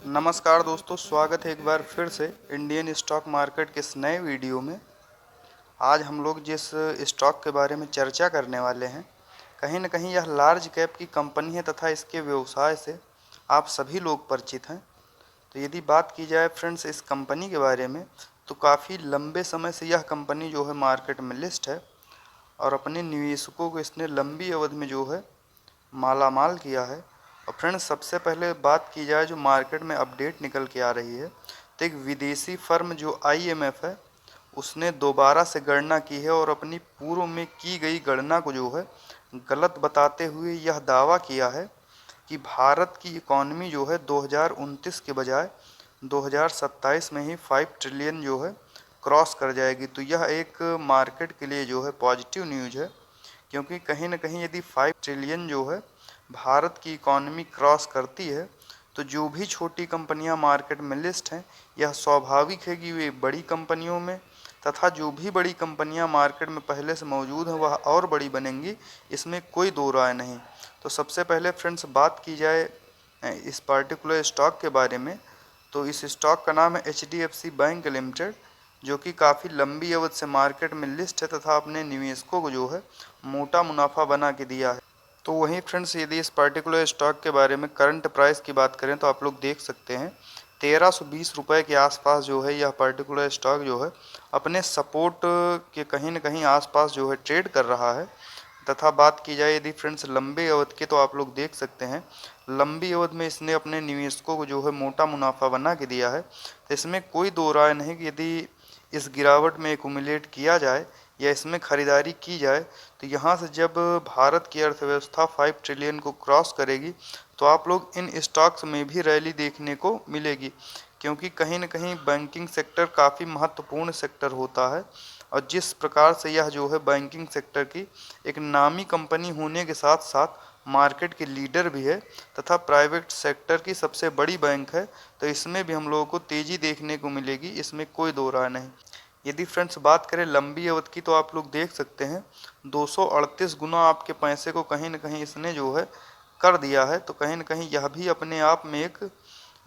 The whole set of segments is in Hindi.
नमस्कार दोस्तों, स्वागत है एक बार फिर से इंडियन स्टॉक मार्केट के इस नए वीडियो में। आज हम लोग जिस स्टॉक के बारे में चर्चा करने वाले हैं, कहीं न कहीं यह लार्ज कैप की कंपनी है तथा इसके व्यवसाय से आप सभी लोग परिचित हैं। तो यदि बात की जाए फ्रेंड्स इस कंपनी के बारे में, तो काफ़ी लंबे समय से यह कंपनी जो है मार्केट में लिस्ट है और अपने निवेशकों को इसने लंबी अवधि में जो है मालामाल किया है। और फ्रेंड्स, सबसे पहले बात की जाए जो मार्केट में अपडेट निकल के आ रही है, तो एक विदेशी फर्म जो IMF है, उसने दोबारा से गणना की है और अपनी पूर्व में की गई गणना को जो है गलत बताते हुए यह दावा किया है कि भारत की इकॉनमी जो है 2029 के बजाय 2027 में ही 5 ट्रिलियन जो है क्रॉस कर जाएगी। तो यह एक मार्केट के लिए जो है पॉजिटिव न्यूज़ है, क्योंकि कहीं ना कहीं यदि 5 ट्रिलियन जो है भारत की इकॉनमी क्रॉस करती है, तो जो भी छोटी कंपनियां मार्केट में लिस्ट हैं, यह स्वाभाविक है कि वे बड़ी कंपनियों में, तथा जो भी बड़ी कंपनियां मार्केट में पहले से मौजूद हैं वह और बड़ी बनेंगी, इसमें कोई दो राय नहीं। तो सबसे पहले फ्रेंड्स बात की जाए इस पर्टिकुलर स्टॉक के बारे में, तो इस स्टॉक का नाम है HDFC बैंक लिमिटेड, जो कि काफ़ी लंबी अवधि से मार्केट में लिस्ट है तथा अपने निवेशकों को जो है मोटा मुनाफा बना के दिया है। तो वहीं फ्रेंड्स यदि इस पर्टिकुलर स्टॉक के बारे में करंट प्राइस की बात करें, तो आप लोग देख सकते हैं 1320 रुपये के आसपास जो है यह पर्टिकुलर स्टॉक जो है अपने सपोर्ट के कहीं न कहीं आसपास जो है ट्रेड कर रहा है। तथा बात की जाए यदि फ्रेंड्स लंबे अवधि की, तो आप लोग देख सकते हैं लंबी अवधि में इसने अपने निवेशकों को जो है मोटा मुनाफा बना के दिया है। तो इसमें कोई दो राय नहीं कि यदि इस गिरावट में एक्यूमुलेट किया जाए या इसमें खरीदारी की जाए, तो यहाँ से जब भारत की अर्थव्यवस्था 5 ट्रिलियन को क्रॉस करेगी, तो आप लोग इन स्टॉक्स में भी रैली देखने को मिलेगी, क्योंकि कहीं न कहीं बैंकिंग सेक्टर काफ़ी महत्वपूर्ण सेक्टर होता है। और जिस प्रकार से यह जो है बैंकिंग सेक्टर की एक नामी कंपनी होने के साथ साथ मार्केट की लीडर भी है तथा प्राइवेट सेक्टर की सबसे बड़ी बैंक है, तो इसमें भी हम लोगों को तेज़ी देखने को मिलेगी, इसमें कोई दो राय नहीं। यदि फ्रेंड्स बात करें लंबी अवधि की, तो आप लोग देख सकते हैं 238 गुना आपके पैसे को कहीं न कहीं इसने जो है कर दिया है। तो कहीं न कहीं यह भी अपने आप में एक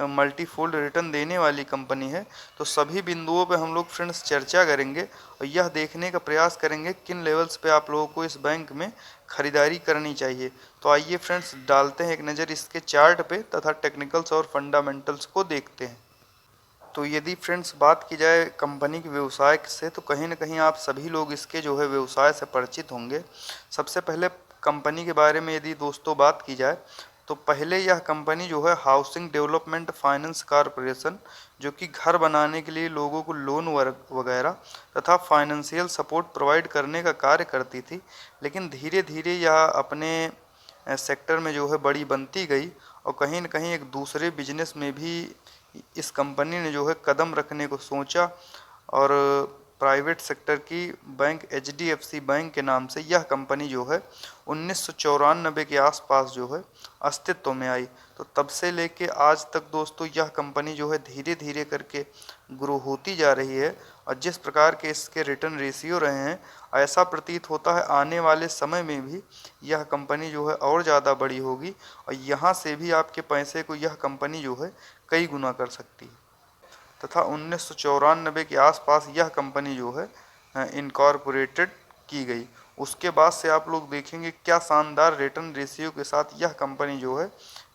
मल्टीफोल्ड रिटर्न देने वाली कंपनी है। तो सभी बिंदुओं पे हम लोग फ्रेंड्स चर्चा करेंगे और यह देखने का प्रयास करेंगे किन लेवल्स पे आप लोगों को इस बैंक में खरीदारी करनी चाहिए। तो आइए फ्रेंड्स डालते हैं एक नज़र इसके चार्ट पे तथा टेक्निकल्स और फंडामेंटल्स को देखते हैं। तो यदि फ्रेंड्स बात की जाए कंपनी के व्यवसाय से, तो कहीं ना कहीं आप सभी लोग इसके जो है व्यवसाय से परिचित होंगे। सबसे पहले कंपनी के बारे में यदि दोस्तों बात की जाए, तो पहले यह कंपनी जो है हाउसिंग डेवलपमेंट फाइनेंस कॉरपोरेशन, जो कि घर बनाने के लिए लोगों को लोन वगैरह तथा फाइनेंशियल सपोर्ट प्रोवाइड करने का कार्य करती थी। लेकिन धीरे धीरे यह अपने सेक्टर में जो है बड़ी बनती गई और कहीं न कहीं एक दूसरे बिजनेस में भी इस कंपनी ने जो है कदम रखने को सोचा और प्राइवेट सेक्टर की बैंक HDFC बैंक के नाम से यह कंपनी जो है 1994 के आसपास जो है अस्तित्व में आई। तो तब से लेके आज तक दोस्तों यह कंपनी जो है धीरे धीरे करके ग्रो होती जा रही है। और जिस प्रकार के इसके रिटर्न रेशियो रहे हैं, ऐसा प्रतीत होता है आने वाले समय में भी यह कंपनी जो है और ज़्यादा बड़ी होगी और यहाँ से भी आपके पैसे को यह कंपनी जो है कई गुना कर सकती है। तथा 1994 के आसपास यह कंपनी जो है इनकॉर्पोरेटेड की गई। उसके बाद से आप लोग देखेंगे क्या शानदार रिटर्न रेशियो के साथ यह कंपनी जो है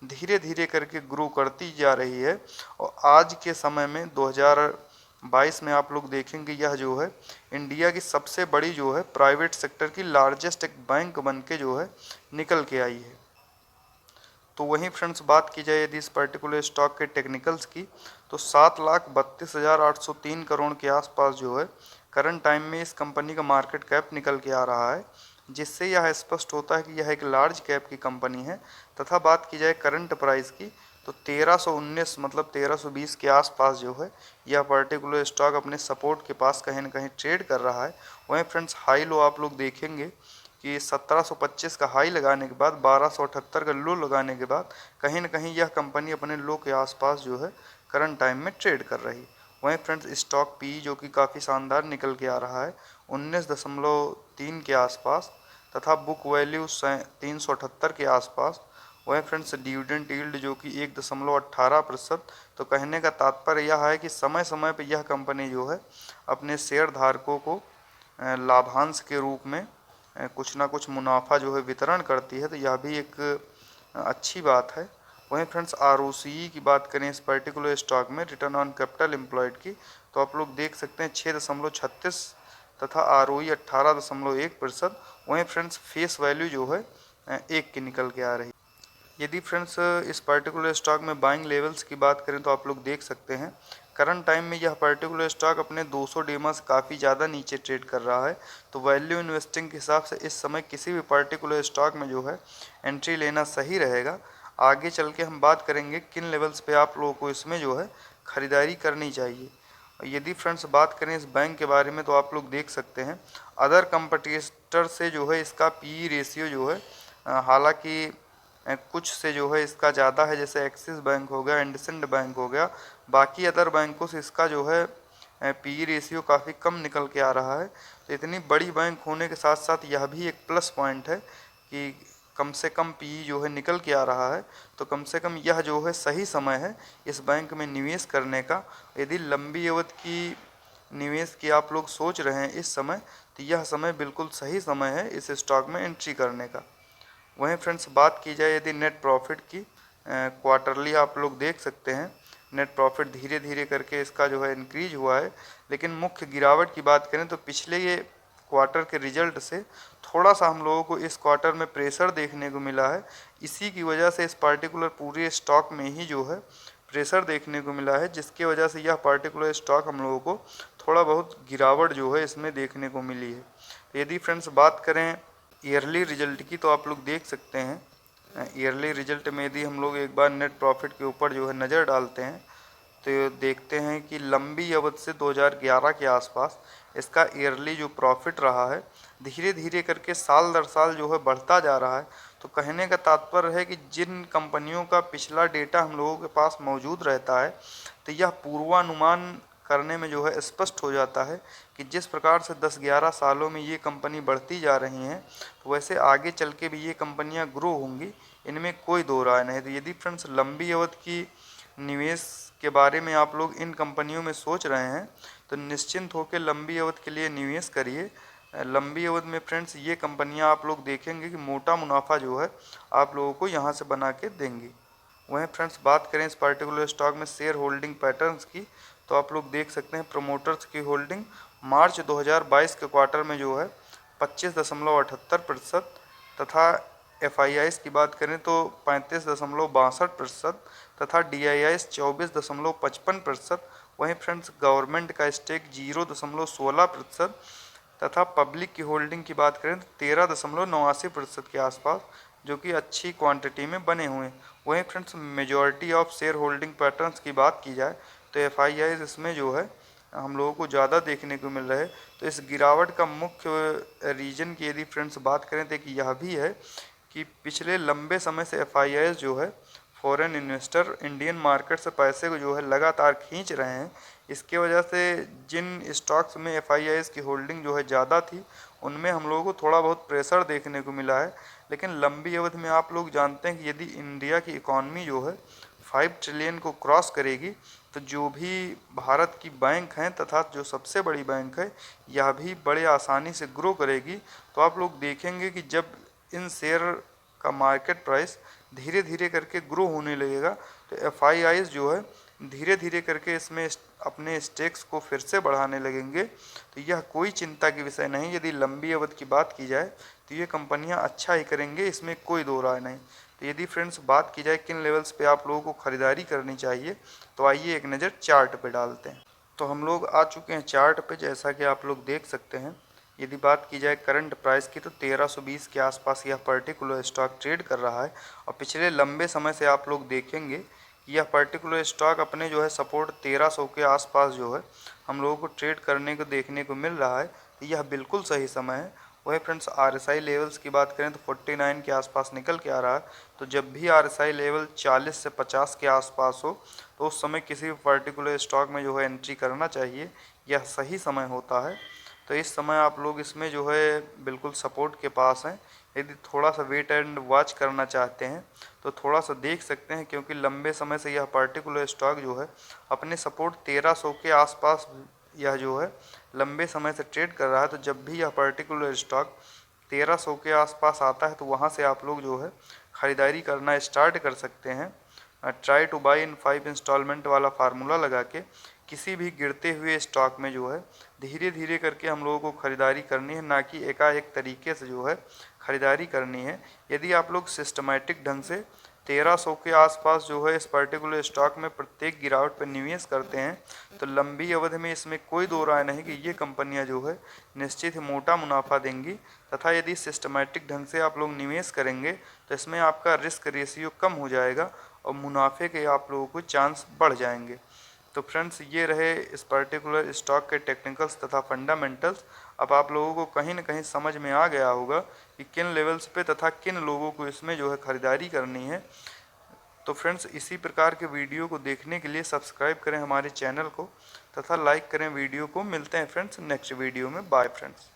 धीरे धीरे करके ग्रो करती जा रही है। और आज के समय में 2022 में आप लोग देखेंगे यह जो है इंडिया की सबसे बड़ी जो है प्राइवेट सेक्टर की लार्जेस्ट एक बैंक बन के जो है निकल के आई है। तो वहीं फ्रेंड्स बात की जाए यदि इस पर्टिकुलर स्टॉक के टेक्निकल्स की, तो 7,32,803 करोड़ के आसपास जो है करंट टाइम में इस कंपनी का मार्केट कैप निकल के आ रहा है, जिससे यह स्पष्ट होता है कि यह एक लार्ज कैप की कंपनी है। तथा बात की जाए करंट प्राइस की, तो 1319 मतलब 1320 के आसपास जो है यह पर्टिकुलर स्टॉक अपने सपोर्ट के पास कहीं ना कहीं ट्रेड कर रहा है। वहीं फ्रेंड्स हाई लो आप लोग देखेंगे कि 1725 का हाई लगाने के बाद 1278 का लो लगाने के बाद कहीं ना कहीं यह कंपनी अपने लो के आसपास जो है करंट टाइम में ट्रेड कर रही है। वहीं फ्रेंड्स स्टॉक पी जो कि काफ़ी शानदार निकल के आ रहा है 19.3 के आसपास, तथा बुक वैल्यू 378 के आसपास, वहीं फ्रेंड्स डिविडेंड यील्ड जो कि 1.18%। तो कहने का तात्पर्य यह है कि समय समय पर यह कंपनी जो है अपने शेयर धारकों को लाभांश के रूप में कुछ ना कुछ मुनाफा जो है वितरण करती है। तो यह भी एक अच्छी बात है। वहीं फ्रेंड्स आरओसीई की बात करें इस पर्टिकुलर स्टॉक में, रिटर्न ऑन कैपिटल एम्प्लॉयड की, तो आप लोग देख सकते हैं 6.36 तथा आरओई 18.1%। वहीं फ्रेंड्स फेस वैल्यू जो है 1 की निकल के आ रही। यदि फ्रेंड्स इस पर्टिकुलर स्टॉक में बाइंग लेवल्स की बात करें तो आप लोग देख सकते हैं करंट टाइम में यह पर्टिकुलर स्टॉक अपने 200 डेमा से काफ़ी ज़्यादा नीचे ट्रेड कर रहा है। तो वैल्यू इन्वेस्टिंग के हिसाब से इस समय किसी भी पर्टिकुलर स्टॉक में जो है एंट्री लेना सही रहेगा। आगे चल के हम बात करेंगे किन लेवल्स पे आप लोगों को इसमें जो है ख़रीदारी करनी चाहिए। यदि फ्रेंड्स बात करें इस बैंक के बारे में तो आप लोग देख सकते हैं अदर कंपटीटर से जो है इसका पी रेशियो जो है हालांकि कुछ से जो है इसका ज़्यादा है, जैसे एक्सिस बैंक हो गया, इंडसइंड बैंक हो गया। बाकी अदर बैंकों से इसका जो है पी रेशियो काफ़ी कम निकल के आ रहा है। तो इतनी बड़ी बैंक होने के साथ साथ यह भी एक प्लस पॉइंट है कि कम से कम पी जो है निकल के आ रहा है। तो कम से कम यह जो है सही समय है इस बैंक में निवेश करने का। यदि लंबी अवधि की निवेश की आप लोग सोच रहे हैं इस समय, तो यह समय बिल्कुल सही समय है इस स्टॉक में एंट्री करने का। वहीं फ्रेंड्स बात की जाए यदि नेट प्रॉफिट की, क्वार्टरली आप लोग देख सकते हैं नेट प्रॉफिट धीरे धीरे करके इसका जो है इंक्रीज हुआ है। लेकिन मुख्य गिरावट की बात करें तो पिछले ये क्वार्टर के रिजल्ट से थोड़ा सा हम लोगों को इस क्वार्टर में प्रेशर देखने को मिला है। इसी की वजह से इस पार्टिकुलर पूरे स्टॉक में ही जो है प्रेशर देखने को मिला है, जिसकी वजह से यह पार्टिकुलर स्टॉक हम लोगों को थोड़ा बहुत गिरावट जो है इसमें देखने को मिली है। तो यदि फ्रेंड्स बात करें ईयरली रिजल्ट की तो आप लोग देख सकते हैं ईयरली रिजल्ट में यदि हम लोग एक बार नेट प्रॉफिट के ऊपर जो है नज़र डालते हैं तो देखते हैं कि लंबी अवधि से 2011 के आसपास इसका ईयरली जो प्रॉफिट रहा है धीरे धीरे करके साल दर साल जो है बढ़ता जा रहा है। तो कहने का तात्पर्य है कि जिन कंपनियों का पिछला डेटा हम लोगों के पास मौजूद रहता है तो यह पूर्वानुमान करने में जो है स्पष्ट हो जाता है कि जिस प्रकार से 10-11 सालों में ये कंपनी बढ़ती जा रही हैं तो वैसे आगे चल के भी ये कंपनियां ग्रो होंगी, इनमें कोई दो राय नहीं। तो यदि फ्रेंड्स लंबी अवधि की निवेश के बारे में आप लोग इन कंपनियों में सोच रहे हैं तो निश्चिंत होकर लंबी अवधि के लिए निवेश करिए। लंबी अवधि में फ्रेंड्स ये कंपनियां आप लोग देखेंगे कि मोटा मुनाफा जो है आप लोगों को यहाँ से बना के देंगी। वहीं फ्रेंड्स बात करें इस पर्टिकुलर स्टॉक में शेयर होल्डिंग पैटर्न्स की तो आप लोग देख सकते हैं प्रमोटर्स की होल्डिंग मार्च 2022 के क्वार्टर में जो है 25.78% तथा FIIs की बात करें तो 35.62% तथा DIIs 24.55%। वहीं फ्रेंड्स गवर्नमेंट का स्टेक 0.16% तथा पब्लिक की होल्डिंग की बात करें तो 13.89% के आसपास, जो कि अच्छी क्वांटिटी में बने हुए हैं। वहीं friends majority of share holding patterns की बात की जाए तो FIIs इसमें जो है हम लोगों को ज़्यादा देखने को मिल रहा है। तो इस गिरावट का मुख्य रीजन की यदि फ्रेंड्स बात करें तो यह भी है कि पिछले लंबे समय से FIIs जो है फॉरेन इन्वेस्टर इंडियन मार्केट से पैसे को जो है लगातार खींच रहे हैं। इसके वजह से जिन स्टॉक्स में FIIs की होल्डिंग जो है ज़्यादा थी उनमें हम लोगों को थोड़ा बहुत प्रेशर देखने को मिला है। लेकिन लंबी अवधि में आप लोग जानते हैं कि यदि इंडिया की इकॉनमी जो है 5 ट्रिलियन को क्रॉस करेगी तो जो भी भारत की बैंक हैं तथा जो सबसे बड़ी बैंक है यह भी बड़े आसानी से ग्रो करेगी। तो आप लोग देखेंगे कि जब इन शेयर का मार्केट प्राइस धीरे धीरे करके ग्रो होने लगेगा तो FIIs जो है धीरे धीरे करके इसमें अपने स्टेक्स को फिर से बढ़ाने लगेंगे। तो यह कोई चिंता की विषय नहीं। यदि लंबी अवधि की बात की जाए तो ये कंपनियां अच्छा ही करेंगे, इसमें कोई दो राय नहीं। तो यदि फ्रेंड्स बात की जाए किन लेवल्स पे आप लोगों को ख़रीदारी करनी चाहिए तो आइए एक नज़र चार्ट पे डालते हैं। तो हम लोग आ चुके हैं चार्ट पे, जैसा कि आप लोग देख सकते हैं। यदि बात की जाए करंट प्राइस की तो 1320 के आसपास यह पर्टिकुलर स्टॉक ट्रेड कर रहा है और पिछले लंबे समय से आप लोग देखेंगे यह पर्टिकुलर स्टॉक अपने जो है सपोर्ट 1300 के आसपास जो है हम लोगों को ट्रेड करने को देखने को मिल रहा है। तो यह बिल्कुल सही समय है। वही फ्रेंड्स RSI लेवल्स की बात करें तो 49 के आसपास निकल के आ रहा है। तो जब भी RSI लेवल 40 से 50 के आसपास हो तो उस समय किसी भी पर्टिकुलर स्टॉक में जो है एंट्री करना चाहिए, यह सही समय होता है। तो इस समय आप लोग इसमें जो है बिल्कुल सपोर्ट के पास हैं, यदि थोड़ा सा वेट एंड वॉच करना चाहते हैं तो थोड़ा सा देख सकते हैं, क्योंकि लंबे समय से यह पर्टिकुलर स्टॉक जो है अपने सपोर्ट 1300 के आसपास यह जो है लंबे समय से ट्रेड कर रहा है। तो जब भी यह पर्टिकुलर स्टॉक 1300 के आसपास आता है तो वहां से आप लोग जो है ख़रीदारी करना स्टार्ट कर सकते हैं। Try to buy in 5 installment वाला फार्मूला लगा के किसी भी गिरते हुए स्टॉक में जो है धीरे धीरे करके हम लोगों को ख़रीदारी करनी है, ना कि एकाएक तरीके से जो है ख़रीदारी करनी है। यदि आप लोग सिस्टमेटिक ढंग से 1300 के आसपास जो है इस पर्टिकुलर स्टॉक में प्रत्येक गिरावट पर निवेश करते हैं तो लंबी अवधि में इसमें कोई दो राय नहीं कि ये कंपनियां जो है निश्चित ही मोटा मुनाफा देंगी। तथा यदि सिस्टमेटिक ढंग से आप लोग निवेश करेंगे तो इसमें आपका रिस्क रेशियो कम हो जाएगा और मुनाफे के आप लोगों को चांस बढ़ जाएंगे। तो फ्रेंड्स, ये रहे इस पर्टिकुलर स्टॉक के टेक्निकल्स तथा फंडामेंटल्स। अब आप लोगों को कहीं ना कहीं समझ में आ गया होगा कि किन लेवल्स पे तथा किन लोगों को इसमें जो है ख़रीदारी करनी है। तो फ्रेंड्स, इसी प्रकार के वीडियो को देखने के लिए सब्सक्राइब करें हमारे चैनल को तथा लाइक करें वीडियो को। मिलते हैं फ्रेंड्स नेक्स्ट वीडियो में। Bye friends.